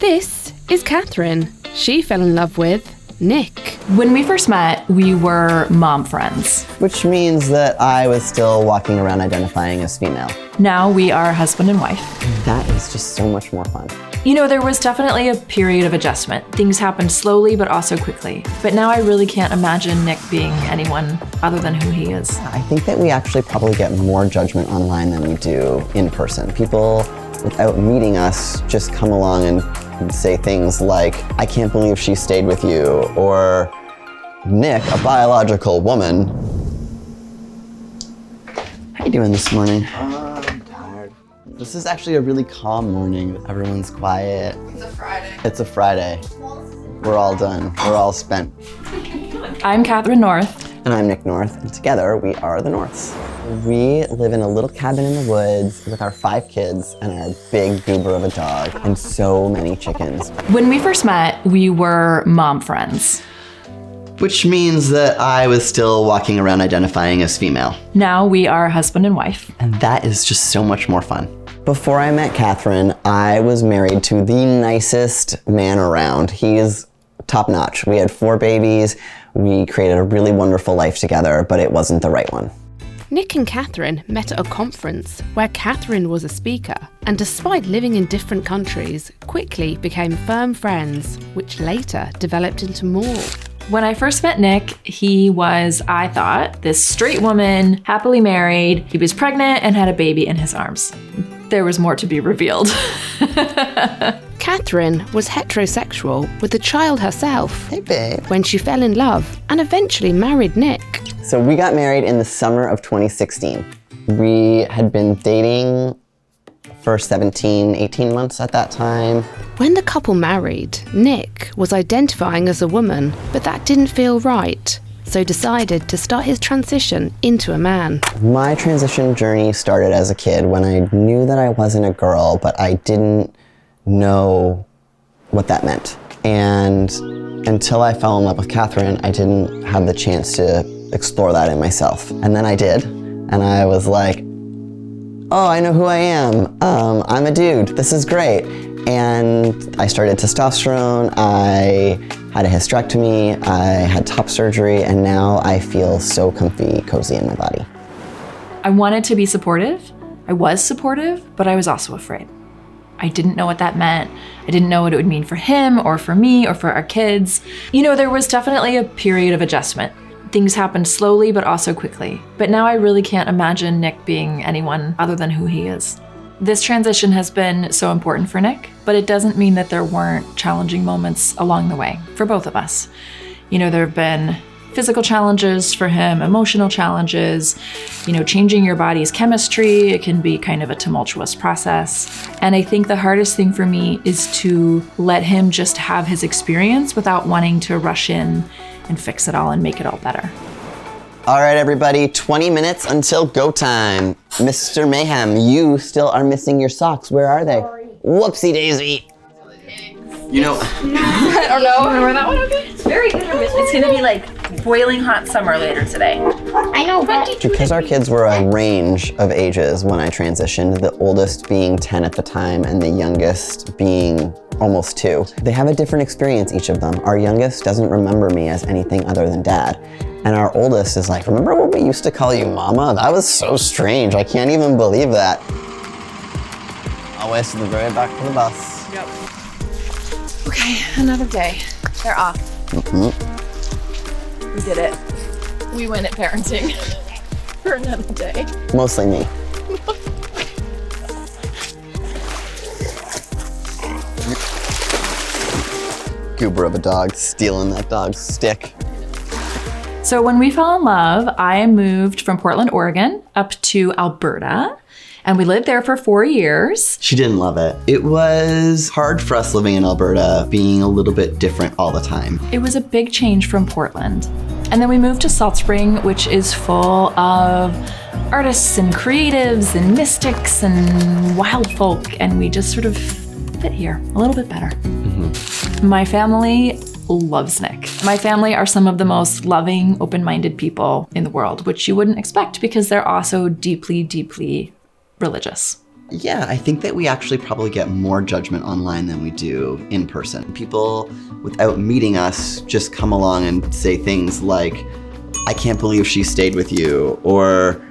This is Catherine. She fell in love with Nick. When we first met, we were mom friends. Which means that I was still walking around identifying as female. Now we are husband and wife. That is just so much more fun. You know, there was definitely a period of adjustment. Things happened slowly, but also quickly. But now I really can't imagine Nick being anyone other than who he is. I think that we actually probably get more judgment online than we do in person. People, without meeting us, just come along and say things like, I can't believe she stayed with you, or Nick, a biological woman. How you doing this morning? I'm tired. This is actually a really calm morning. Everyone's quiet. It's a Friday. It's a Friday. We're all done. We're all spent. I'm Catherine North. And I'm Nick North, and together we are the Norths. We live in a little cabin in the woods with our 5 kids and our big goober of a dog and so many chickens. When we first met, we were mom friends. Which means that I was still walking around identifying as female. Now we are husband and wife. And that is just so much more fun. Before I met Catherine, I was married to the nicest man around. He is top notch. We had 4 babies. We created a really wonderful life together, but it wasn't the right one. Nick and Catherine met at a conference where Catherine was a speaker, and despite living in different countries, quickly became firm friends, which later developed into more. When I first met Nick, he was, I thought, this straight woman, happily married. He was pregnant and had a baby in his arms. There was more to be revealed. Catherine was heterosexual with a child herself. Hey, babe. When she fell in love and eventually married Nick. So we got married in the summer of 2016. We had been dating for 17, 18 months at that time. When the couple married, Nick was identifying as a woman, but that didn't feel right, so decided to start his transition into a man. My transition journey started as a kid when I knew that I wasn't a girl, but I didn't know what that meant. And until I fell in love with Catherine, I didn't have the chance to explore that in myself. And then I did, and I was like, oh, I know who I am. I'm a dude. This is great. And I started testosterone, I had a hysterectomy, I had top surgery, and now I feel so comfy, cozy in my body. I wanted to be supportive. I was supportive, but I was also afraid. I didn't know what that meant. I didn't know what it would mean for him or for me or for our kids. You know, there was definitely a period of adjustment. Things happened slowly, but also quickly. But now I really can't imagine Nick being anyone other than who he is. This transition has been so important for Nick, but it doesn't mean that there weren't challenging moments along the way for both of us. You know, there have been physical challenges for him, emotional challenges, you know, changing your body's chemistry. It can be kind of a tumultuous process. And I think the hardest thing for me is to let him just have his experience without wanting to rush in and fix it all and make it all better. All right, everybody, 20 minutes until go time. Mr. Mayhem, you still are missing your socks. Where are they? Sorry. Whoopsie daisy. You know, I don't know. Remember that one? Okay. It's very good. It's gonna be like boiling hot summer later today. I know, but because our kids were a range of ages when I transitioned, the oldest being 10 at the time and the youngest being almost 2. They have a different experience, each of them. Our youngest doesn't remember me as anything other than dad. And our oldest is like, remember when we used to call you mama? That was so strange. I can't even believe that. Always to the very back of the bus. Yep. Okay, another day. They're off. Mm-hmm. We did it. We win at parenting for another day. Mostly me. Goober of a dog, stealing that dog's stick. So when we fell in love, I moved from Portland, Oregon up to Alberta, and we lived there for 4 years. She didn't love it. It was hard for us living in Alberta, being a little bit different all the time. It was a big change from Portland. And then we moved to Salt Spring, which is full of artists and creatives and mystics and wild folk, and we just sort of fit here a little bit better. Mm-hmm. My family loves Nick. My family are some of the most loving, open-minded people in the world, which you wouldn't expect because they're also deeply, deeply religious. Yeah, I think that we actually probably get more judgment online than we do in person. People, without meeting us, just come along and say things like, I can't believe she stayed with you, or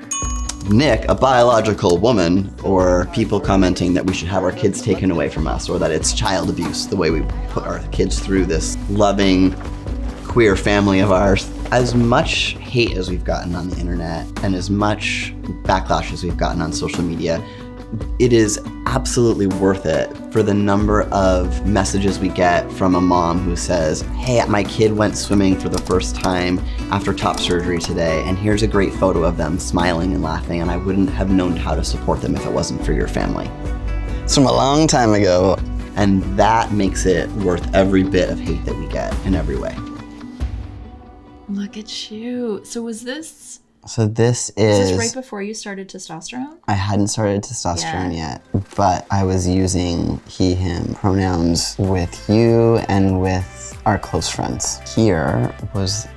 Nick, a biological woman, or people commenting that we should have our kids taken away from us, or that it's child abuse, the way we put our kids through this loving, queer family of ours. As much hate as we've gotten on the internet and as much backlash as we've gotten on social media, it is absolutely worth it for the number of messages we get from a mom who says, hey, my kid went swimming for the first time after top surgery today, and here's a great photo of them smiling and laughing, and I wouldn't have known how to support them if it wasn't for your family. It's from a long time ago. And that makes it worth every bit of hate that we get in every way. Look at you. So was this... So this Is is this right before you started testosterone? I hadn't started testosterone yet, but I was using he, him pronouns with you and with our close friends. Here was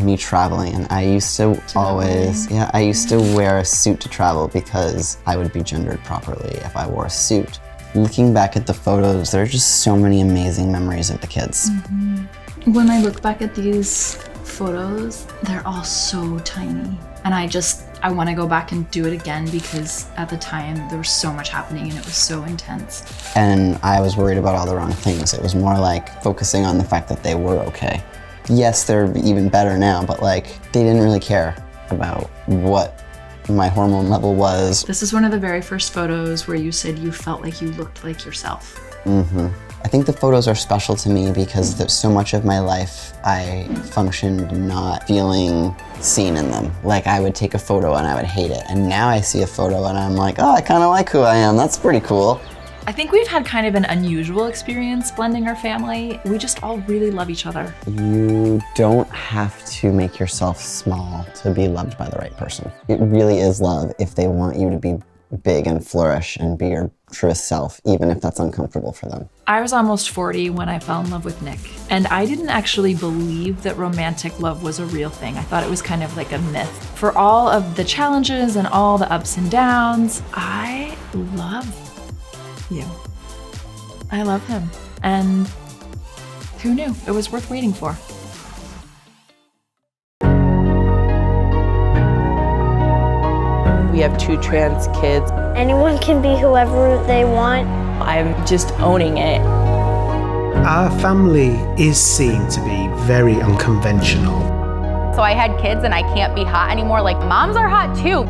me traveling, and I used to I used to wear a suit to travel because I would be gendered properly if I wore a suit. Looking back at the photos, there are just so many amazing memories of the kids. Mm-hmm. When I look back at these photos, they're all so tiny. And I want to go back and do it again because at the time there was so much happening and it was so intense. And I was worried about all the wrong things. It was more like focusing on the fact that they were okay. Yes, they're even better now, but like they didn't really care about what my hormone level was. This is one of the very first photos where you said you felt like you looked like yourself. Mm-hmm. I think the photos are special to me because there's so much of my life I functioned not feeling seen in them. Like I would take a photo and I would hate it. And now I see a photo and I'm like, oh, I kind of like who I am. That's pretty cool. I think we've had kind of an unusual experience blending our family. We just all really love each other. You don't have to make yourself small to be loved by the right person. It really is love if they want you to be big and flourish and be your truest self, even if that's uncomfortable for them. I was almost 40 when I fell in love with Nick, and I didn't actually believe that romantic love was a real thing. I thought it was kind of like a myth. For all of the challenges and all the ups and downs, I love you. I love him, and who knew? It was worth waiting for. We have 2 trans kids. Anyone can be whoever they want. I'm just owning it. Our family is seen to be very unconventional. So I had kids and I can't be hot anymore. Like, moms are hot too.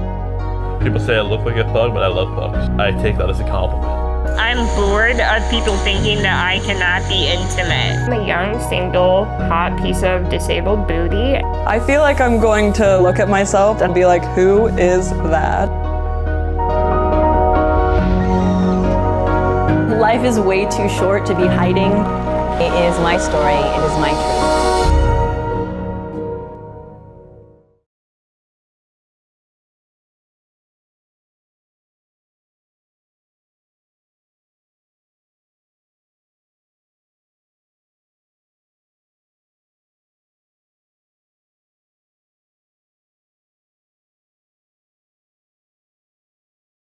People say I look like a thug, but I love thugs. I take that as a compliment. I'm bored of people thinking that I cannot be intimate. I'm a young, single, hot piece of disabled booty. I feel like I'm going to look at myself and be like, who is that? Life is way too short to be hiding. It is my story, it is my truth.